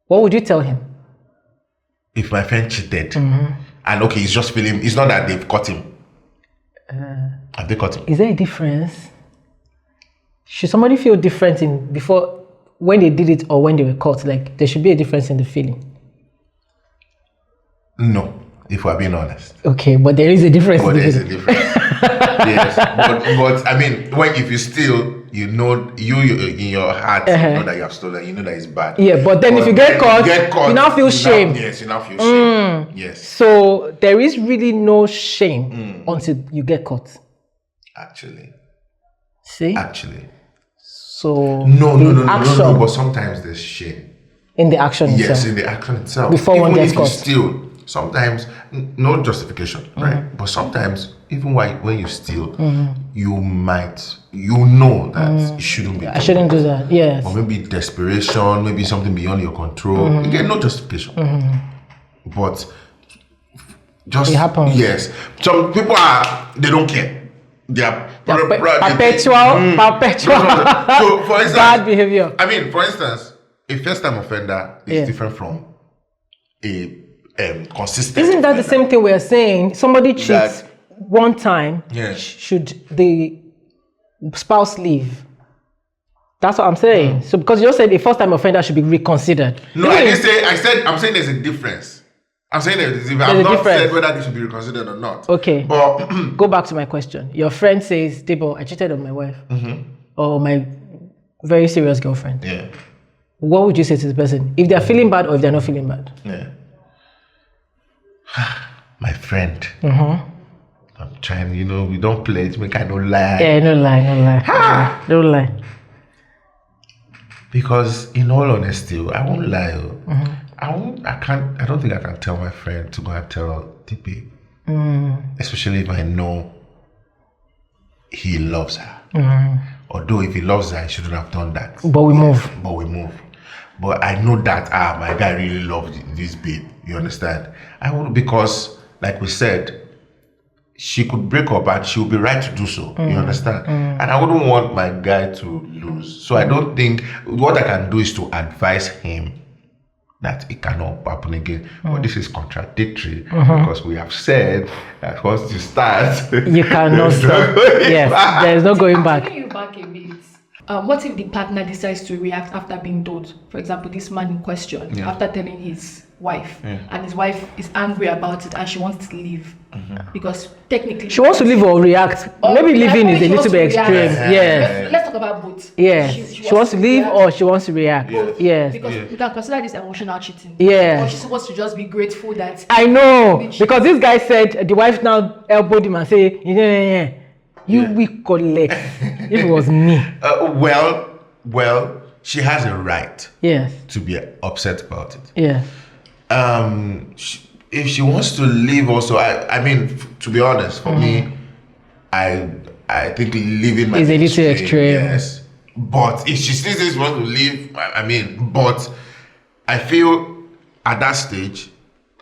S1: What would you tell him?
S2: If my friend cheated, and okay, he's just feeling, it's not that they've caught him. Have they caught him?
S1: Is there a difference? Should somebody feel different when they did it or when they were caught? Like, there should be a difference in the feeling.
S2: No, if we're being honest.
S1: Okay, but there is a difference.
S2: But there is a difference. Yes, but I mean, if you steal, you in your heart, you know that you have stolen, you know that it's bad.
S1: Yeah, but then if you get caught, you now feel shame.
S2: Yes, you now feel shame. Yes.
S1: So there is really no shame until you get caught.
S2: Actually.
S1: See?
S2: Actually.
S1: So
S2: no, but sometimes there's shame.
S1: In the action itself.
S2: Yes, in the action itself.
S1: Before
S2: even
S1: one gets caught.
S2: If you steal, sometimes, no justification, right? But sometimes, even when you steal, you know that you shouldn't be doing
S1: I shouldn't do that, yes.
S2: Or maybe desperation, maybe something beyond your control. You get no justification. But just...
S1: It happens.
S2: Yes. Some people they don't care. They are
S1: perpetual.
S2: So, for instance,
S1: bad behavior.
S2: I mean, for instance, a first-time offender is different from a consistent.
S1: Isn't that
S2: offender.
S1: the same thing we're saying? Somebody cheats one time. Should the spouse leave? That's what I'm saying. So because you said a first-time offender should be reconsidered.
S2: No, I didn't say. I'm saying there's a difference. I'm saying I've not said whether this should be reconsidered or not.
S1: Okay.
S2: But
S1: go back to my question. Your friend says, Debo, I cheated on my wife. Or my very serious girlfriend.
S2: Yeah.
S1: What would you say to the person? If they're feeling bad or if they're not feeling bad?
S2: Yeah. My friend. I'm trying, we don't play it, make I don't lie.
S1: Yeah, no lie. Don't lie.
S2: Because in all honesty, I won't lie. I don't think I can tell my friend to go and tell TP. Especially if I know he loves her. Although if he loves her, he shouldn't have done that.
S1: But we move.
S2: But I know that my guy really loves this babe. You understand? I won't, because like we said, she could break up and she'll be right to do so. You understand? And I wouldn't want my guy to lose. So I don't think what I can do is to advise him that it cannot happen again. But this is contradictory because we have said that once you start,
S1: you cannot stop. Yes, there is no going back.
S3: Taking you back a bit. What if the partner decides to react after being told? For example, this man in question, after telling his wife, and his wife is angry about it and she wants to leave because technically
S1: She wants to leave or react. Maybe leaving is a little bit extreme. Yes.
S3: Let's talk about both.
S1: Yes. She wants to leave or she wants to react. Yes.
S3: Because we can consider this emotional cheating.
S1: Yes.
S3: Or she's supposed to just be grateful that.
S1: I know, because this guy said the wife now elbowed him and say, yeah. You will collect. If it was me.
S2: Well, she has a right.
S1: Yes.
S2: To be upset about it.
S1: Yes.
S2: If she wants to leave, also, I mean, to be honest, for me, I think leaving might
S1: is a little extreme.
S2: Yes, but if she still says she wants to leave, I mean, but I feel at that stage,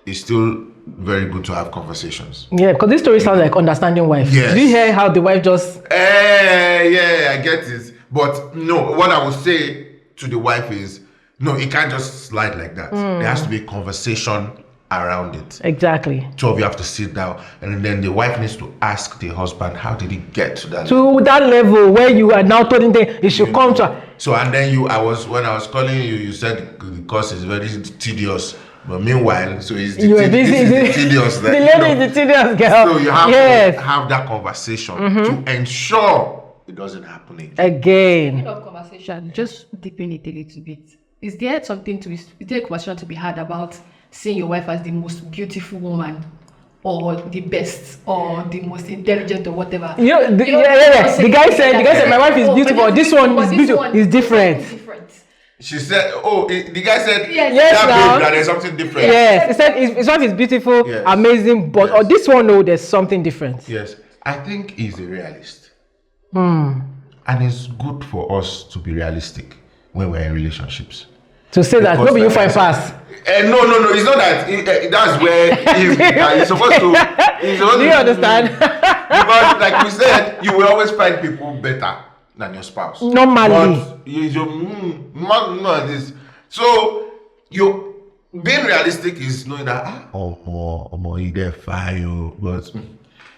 S2: it's still very good to have conversations.
S1: Yeah, because this story sounds like understanding wife.
S2: Yes.
S1: Did you hear how the wife just?
S2: Yeah, I get it. But no, what I would say to the wife is, no, it can't just slide like that. There has to be a conversation around it.
S1: Exactly.
S2: Two of you have to sit down, and then the wife needs to ask the husband, how did he get to that
S1: that level where you are now telling them it should come to.
S2: So, and then when I was calling you, you said the course is very tedious. But meanwhile, so it's the tedious.
S1: The lady is the tedious girl.
S2: So you have to have that conversation to ensure it doesn't happen
S1: again.
S3: Speaking of conversation, just deepen it a little bit. Is there a conversation to be had about seeing your wife as the most beautiful woman, or the best, or the most intelligent, or whatever? The
S1: guy said, my wife is beautiful. This one is beautiful. Is different.
S2: She said, the guy said,
S1: that
S2: there's something different.
S1: Yes, he said his wife is beautiful, amazing, but this one, there's something different.
S2: Yes, I think he's a realist. And it's good for us to be realistic when we're in relationships.
S1: To say that, maybe you find fast.
S2: No, it's not that. That's where he's supposed to. Do you
S1: understand?
S2: Because, like we said, you will always find people better than your spouse.
S1: Normally.
S2: But this. So you being realistic is knowing that you get fired, but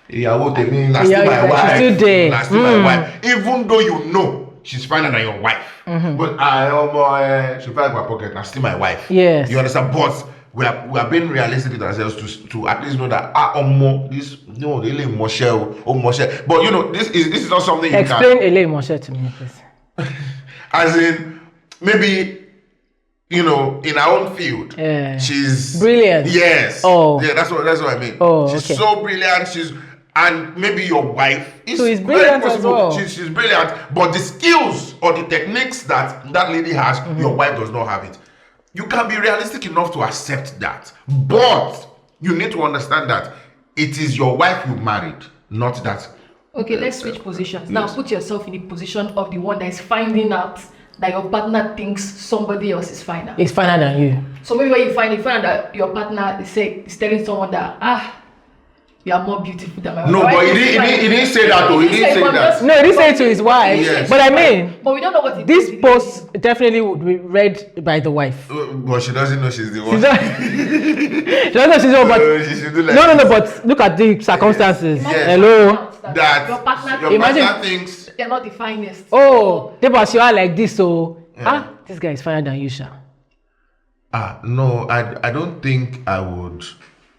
S2: ìyàwó tèmi na still my wife.
S1: She's still there.
S2: Na still my wife. Even though you know she's finer than your wife. But she fell in my pocket, na still my wife.
S1: Yes.
S2: You understand? But we are being realistic with ourselves to at least know that really Moshe. But this is not something you
S1: explain Ele Moshe to me, please.
S2: As in, maybe in our own field, she's
S1: brilliant.
S2: Yes. Yeah, that's what I mean. She's so brilliant. And maybe your wife is
S1: brilliant as well.
S2: She's brilliant, but the skills or the techniques that lady has, your wife does not have it. You can be realistic enough to accept that, but you need to understand that it is your wife you married, not that.
S3: Okay, let's switch positions. Now put yourself in the position of the one that is finding out that your partner thinks somebody else is finer.
S1: It's finer than you.
S3: So maybe when you find out that your partner is telling someone that you are more beautiful than my wife.
S2: No, but he didn't say that. He didn't say that.
S1: No, he didn't say it to his wife.
S2: Yes.
S1: But I mean,
S3: but we don't know what
S1: this post definitely would be read by the wife.
S2: But she doesn't know she's the one.
S1: She doesn't know she's the one. But
S2: she should do like
S1: no. But look at the circumstances.
S2: Yes.
S1: Hello.
S3: That your partner
S2: thinks
S3: they're not the finest.
S1: They but you are like this. So this guy is finer than you, Sha.
S2: No, I don't think I would.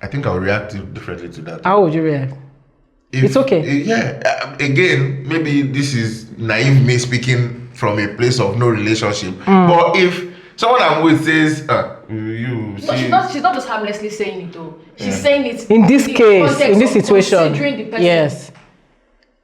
S2: I think I'll react differently to that.
S1: How would you react? It's okay.
S2: Again, maybe this is naive me speaking from a place of no relationship. But if someone I'm with says,
S3: she's not just harmlessly saying it though. She's saying it
S1: in this case, in this situation. Yes.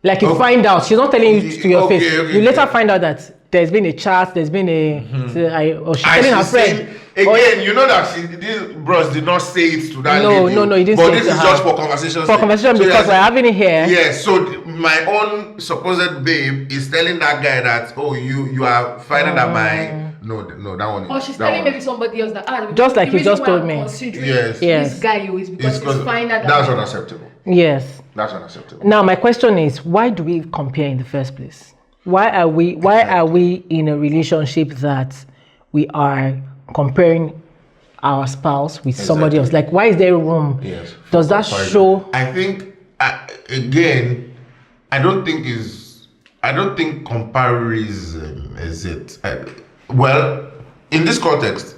S1: Like you find out, she's not telling you to your face. You later find out that there's been a chat, there's been or she's telling her friend.
S2: Again, you know that these bros did not say it to that lady.
S1: No, he didn't
S2: say
S1: it to her.
S2: But this is just for conversation.
S1: For conversation, because we're having it here.
S2: Yes, so my own supposed babe is telling that guy that, you are finer than my... No, that one is...
S3: Or she's telling maybe somebody else that...
S1: just like you just told me.
S2: Yes.
S3: This guy is because he's finer than...
S2: That's unacceptable.
S1: Yes.
S2: That's unacceptable.
S1: Now, my question is, why do we compare in the first place? Why are we in a relationship that we are comparing our spouse with somebody else? Like, why is there room?
S2: Yes.
S1: Does that show?
S2: I think again, I don't think comparison is it. Well, in this context,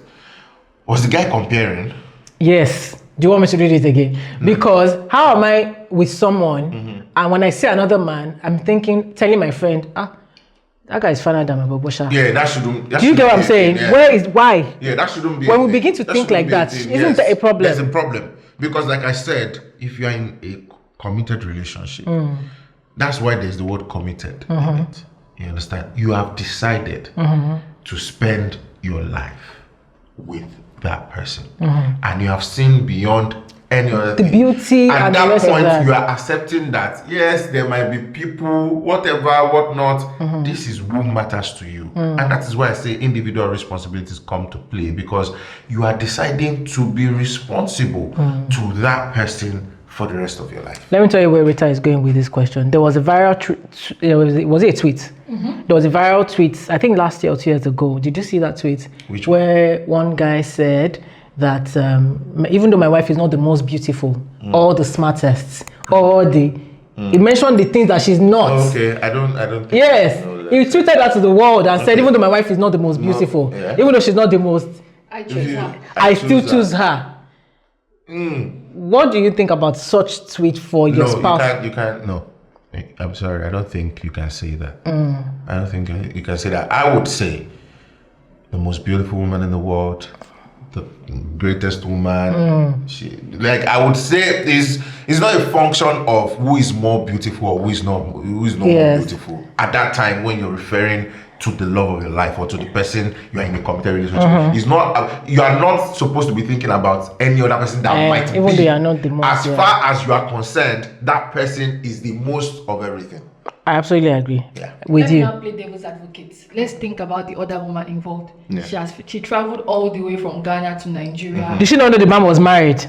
S2: was the guy comparing?
S1: Yes. Do you want me to read it again? Because how am I with someone, and when I see another man, I'm telling my friend, that guy is finer than my babosha.
S2: Yeah, that shouldn't.
S1: Do you get what I'm saying?
S2: Yeah.
S1: Why?
S2: Yeah, that shouldn't be.
S1: When we begin to think like that, isn't that a problem?
S2: There's a problem because, like I said, if you are in a committed relationship, that's why there's the word committed in it. You understand? You have decided to spend your life with that person, and you have seen beyond any other thing.
S1: The beauty
S2: at
S1: and
S2: that
S1: the rest
S2: point,
S1: of that.
S2: you are accepting that yes, there might be people, whatever, whatnot. This is who matters to you, and that is why I say individual responsibilities come to play, because you are deciding to be responsible to that person for the rest of your life.
S1: Let me tell you where Rita is going with this question. There was a viral was it a tweet? There was a viral tweet, I think last year or 2 years ago. Did you see that tweet?
S2: Which one?
S1: Where one guy said that even though my wife is not the most beautiful, or the smartest, or the he mentioned the things that she's not.
S2: Okay, I don't think
S1: Yes,
S2: I know that.
S1: he tweeted that to the world and said, even though my wife is not the most beautiful, even though she's not the most,
S3: I choose her.
S1: I still choose her. What do you think about such tweet for your spouse?
S2: You can't. No, I'm sorry. I don't think you can say that. I don't think you can say that. I would say the most beautiful woman in the world, the greatest woman. I would say it's not a function of who is more beautiful or who is not more beautiful at that time when you're referring to the love of your life or to the person you are in a committed relationship. It's not you are not supposed to be thinking about any other person that might
S1: even
S2: be.
S1: though you are not the most.
S2: As far as you are concerned, that person is the most of everything.
S1: I absolutely agree with
S3: Let me
S1: you.
S3: now play devil's advocate. Let's think about the other woman involved.
S2: Yeah.
S3: She traveled all the way from Ghana to Nigeria.
S1: Did she not know the man was married?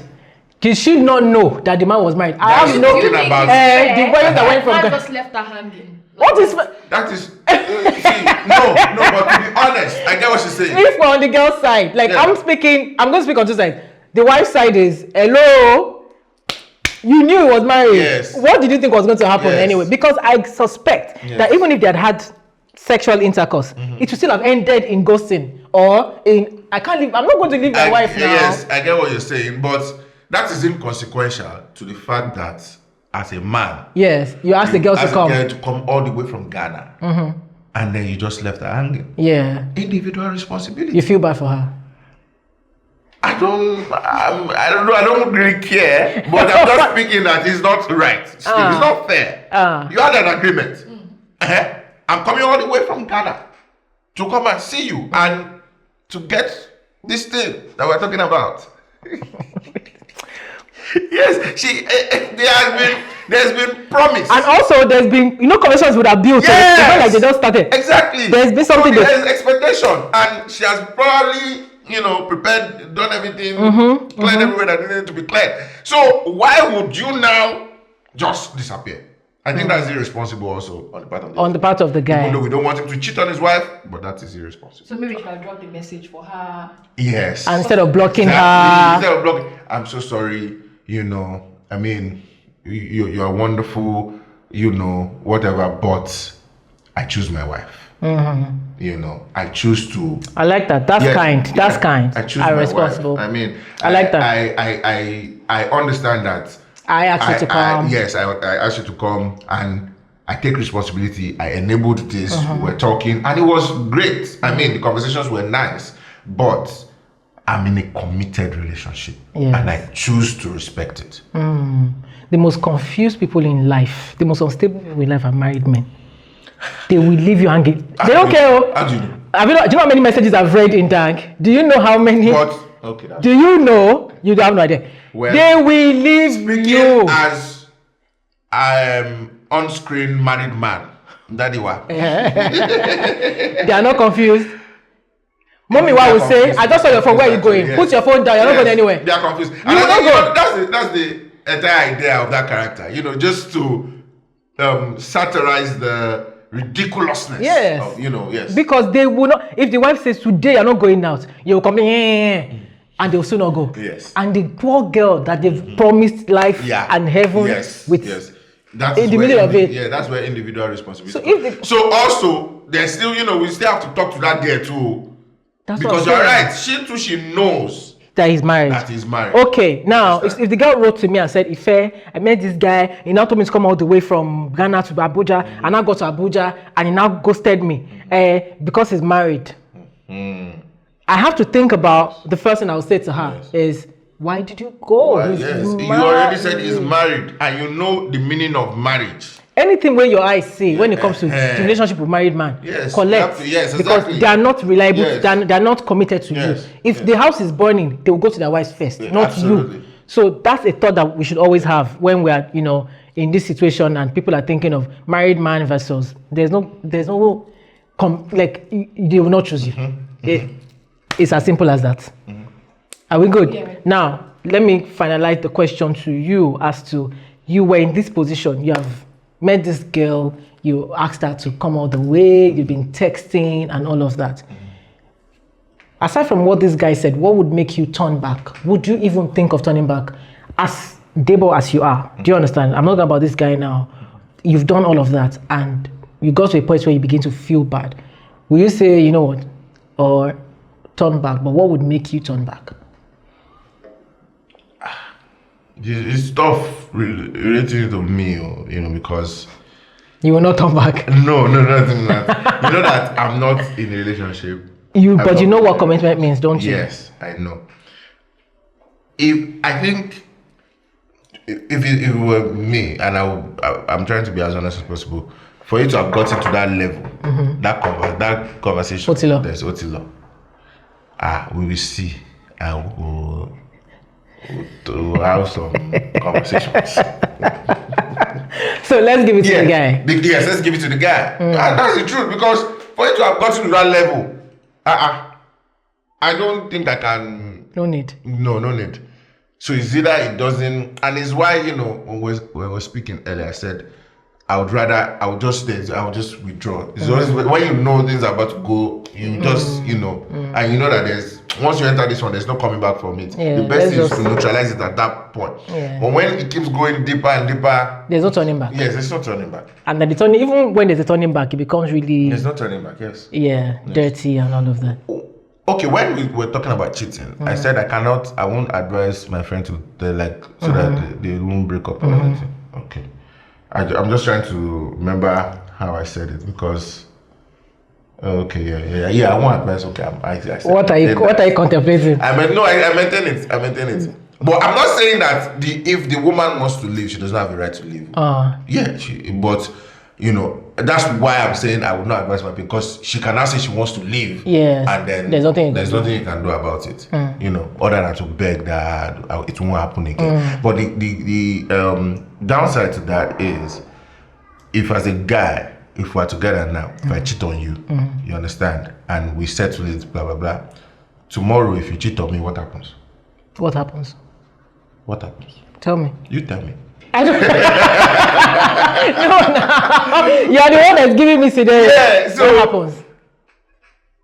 S1: Did she not know that the man was married? I have no.
S2: talking about-
S1: The women that went from
S3: Man
S1: Ghana.
S3: just left her hanging.
S1: What is?
S2: That is see, no, but to be honest, I get what she's saying.
S1: If we're on the girl's side, like
S2: Yeah.
S1: I'm going to speak on two sides. The wife's side is, hello, you knew he was married.
S2: Yes.
S1: What did you think was going to happen
S2: Yes.
S1: anyway? Because I suspect that even if they had sexual intercourse, it would still have ended in ghosting or in, I'm not going to leave my wife now.
S2: Yes, I get what you're saying, but that is inconsequential to the fact that as a man,
S1: Yes, you asked the girl to
S2: asked
S1: come.
S2: the girl to come all the way from Ghana, and then you just left her hanging.
S1: Yeah,
S2: Individual responsibility.
S1: you feel bad for her.
S2: I don't know. I don't really care, but I'm just thinking that it's not right. Still, it's not fair. You had an agreement. I'm coming all the way from Ghana to come and see you and to get this thing that we're talking about. Yes, there's been promise.
S1: And also, there's been, conversations would have built.
S2: Yes.
S1: It's not like they just started.
S2: Exactly.
S1: There's been something
S2: so there's expectation, and she has probably, prepared, done everything, cleared everywhere that needed to be cleared. So why would you now just disappear? I think that's irresponsible also on the part of the
S1: guy.
S2: Even though we don't want him to cheat on his wife, but that is irresponsible.
S3: So maybe she can drop the message for her.
S2: Yes.
S1: And instead of blocking
S2: Instead
S1: her.
S2: of blocking, I'm so sorry. I mean, you are wonderful. Whatever. But I choose my wife. I choose to.
S1: I like that. That's kind. That's kind.
S2: I choose
S1: I'm
S2: my
S1: responsible.
S2: wife. I mean,
S1: I like that.
S2: I understand that.
S1: I asked you to come.
S2: Yes, I asked you to come, and I take responsibility. I enabled this. We were talking, and it was great. I mean, the conversations were nice, but I'm in a committed relationship, and I choose to respect it.
S1: The most confused people in life, the most unstable people in life are married men. They will leave you hanging. They don't care.
S2: How do you know?
S1: Do you know how many messages I've read in Dank? Do you know how many? Do you know? You don't have no idea.
S2: Well,
S1: they will leave you.
S2: As I am on-screen married man, Daddy wa.
S1: They are not confused. Mommy, what will say? I just saw your phone. Where are you going? Put your phone down. You're not going anywhere.
S2: They are confused.
S1: You will not go.
S2: That's the entire idea of that character. Just to satirize the ridiculousness.
S1: Yes.
S2: Yes.
S1: Because they will not. If the wife says today you're not going out, you will come in, and they will still not go.
S2: Yes.
S1: And the poor girl that they've promised life and heaven with.
S2: Yes. That's
S1: in the middle of it.
S2: Yeah, that's where individual responsibility.
S1: So
S2: also, there's still, we still have to talk to that girl too.
S1: That's
S2: because you're right. She too, she knows
S1: that he's married.
S2: That he's married.
S1: Okay, now if the girl wrote to me and said, Ife, I met this guy, he now told me to come all the way from Ghana to Abuja, and I got to Abuja, and he now ghosted me because he's married. I have to think about the first thing I would say to her is, why did you go?
S2: Well, yes, you already said he's married, and you know the meaning of marriage.
S1: Anything where your eyes see when it comes to relationship with married man, collect.
S2: Yes,
S1: because
S2: exactly.
S1: they are not reliable,
S2: Yes.
S1: they are not committed to you. If the house is burning, they will go to their wives first, not
S2: absolutely.
S1: you. So that's a thought that we should always have when we are, in this situation and people are thinking of married man versus they will not choose you. It's as simple as that. Are we good?
S3: Yeah.
S1: Now, let me finalize the question to you as to you were in this position. You have met this girl, you asked her to come all the way, you've been texting and all of that. Aside from what this guy said, what would make you turn back? Would you even think of turning back as Debo as you are? Do you understand? I'm not talking about this guy now. You've done all of that and you got to a point where you begin to feel bad. Will you say, you know what, or turn back? But what would make you turn back?
S2: It's tough relating to me, because
S1: you will not turn back.
S2: No, nothing like that. You know that I'm not in a relationship.
S1: But you know what commitment means, don't you?
S2: Yes, I know. If it were me, and I'm trying to be as honest as possible, for you to have gotten to that level, that conversation,
S1: Otilo.
S2: there's Otilo. We will see, and we'll have some conversations.
S1: So let's give it to the guy.
S2: Yes, let's give it to the guy. And that's the truth, because for you to have gotten to that level, I don't think I can.
S1: No need.
S2: No need. So it's either it doesn't, and it's why when we were speaking earlier, I said I would just withdraw. It's always when you know things are about to go, you just and you know that once you enter this one, there's no coming back from it. The best is to neutralize it at that point. But when it keeps going deeper and deeper,
S1: there's no turning back.
S2: Yes, there's no turning back.
S1: And then even when there's a turning back, it becomes really
S2: there's no turning back. Yes.
S1: Dirty and all of that.
S2: Okay, when we were talking about cheating, I said I won't advise my friend to that they won't break up or anything. Okay. I'm just trying to remember how I said it because I won't advise. Okay, I said
S1: what are you contemplating?
S2: I maintain it. But I'm not saying that if the woman wants to leave, she doesn't have the right to leave. But that's why I'm saying I would not advise my, because she can now say she wants to leave.
S1: Yes.
S2: And then
S1: there's nothing
S2: you can do about it. Other than to beg that it won't happen again. But the downside to that is, if as a guy, if we're together now, if I cheat on you, you understand, and we settle it, blah blah blah. Tomorrow, if you cheat on me, what happens?
S1: What happens?
S2: What happens?
S1: Tell me.
S2: You tell me.
S1: I don't no. You're the one that's giving me today.
S2: Yeah, so
S1: what happens?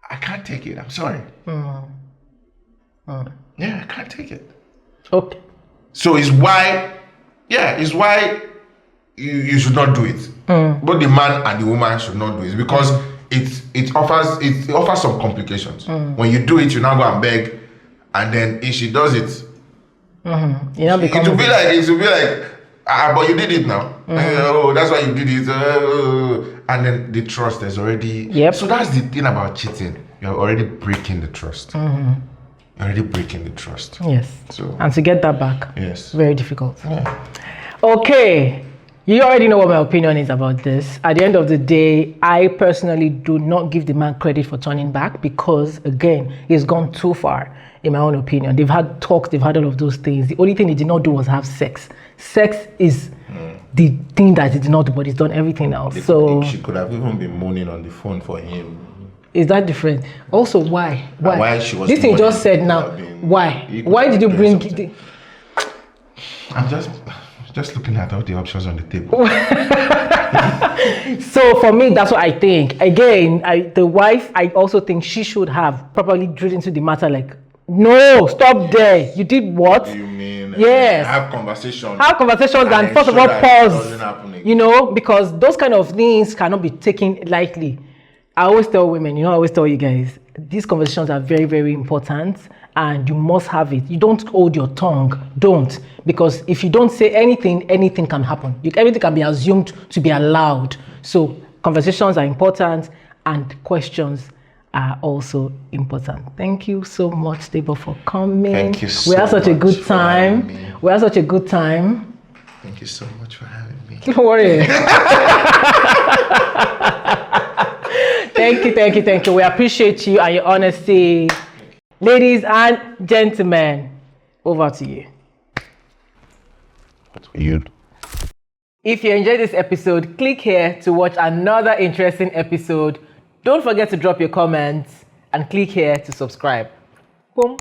S2: I can't take it. I'm sorry. Yeah, I can't take it.
S1: Okay.
S2: So it's why you should not do it. Both the man and the woman should not do it, because it offers some complications. When you do it, you now go and beg, and then if she does it, it will be like, but you did it now. That's why you did it. And then the trust is already.
S1: Yep.
S2: So that's the thing about cheating. You're already breaking the trust. You're already breaking the trust.
S1: Yes.
S2: So,
S1: and to get that back,
S2: yes,
S1: very difficult.
S2: Yeah.
S1: Okay. You already know what my opinion is about this. At the end of the day, I personally do not give the man credit for turning back, because again, he's gone too far. In my own opinion, they've had talks, they've had all of those things. The only thing he did not do was have sex. Sex is the thing that he did not do, but he's done everything else.
S2: She could have even been moaning on the phone for him.
S1: Is that different? Also, why?
S2: Why she was
S1: this thing you just said now? Why? Why did you bring it?
S2: I'm just looking at all the options on the table.
S1: So for me, that's what I think. Again, the wife, I also think she should have properly drilled into the matter. Like, no, stop there. You did what?
S2: What do you mean?
S1: Yes.
S2: Have conversations.
S1: And first of all, pause. Because those kind of things cannot be taken lightly. I always tell women, I always tell you guys, these conversations are very, very important, and you must have it. You don't hold your tongue. Don't. Because if you don't say anything, anything can happen. Everything can be assumed to be allowed. So conversations are important, and questions are also important. Thank you so much, Stable, for coming.
S2: Thank you so
S1: much. We had such a good
S2: for having
S1: time.
S2: me.
S1: We had such a good time.
S2: Thank you so much for having me.
S1: Don't worry. Thank you. We appreciate you and your honesty. Ladies and gentlemen, over to you.
S2: What's you?
S1: If you enjoyed this episode, click here to watch another interesting episode. Don't forget to drop your comments and click here to subscribe. Boom.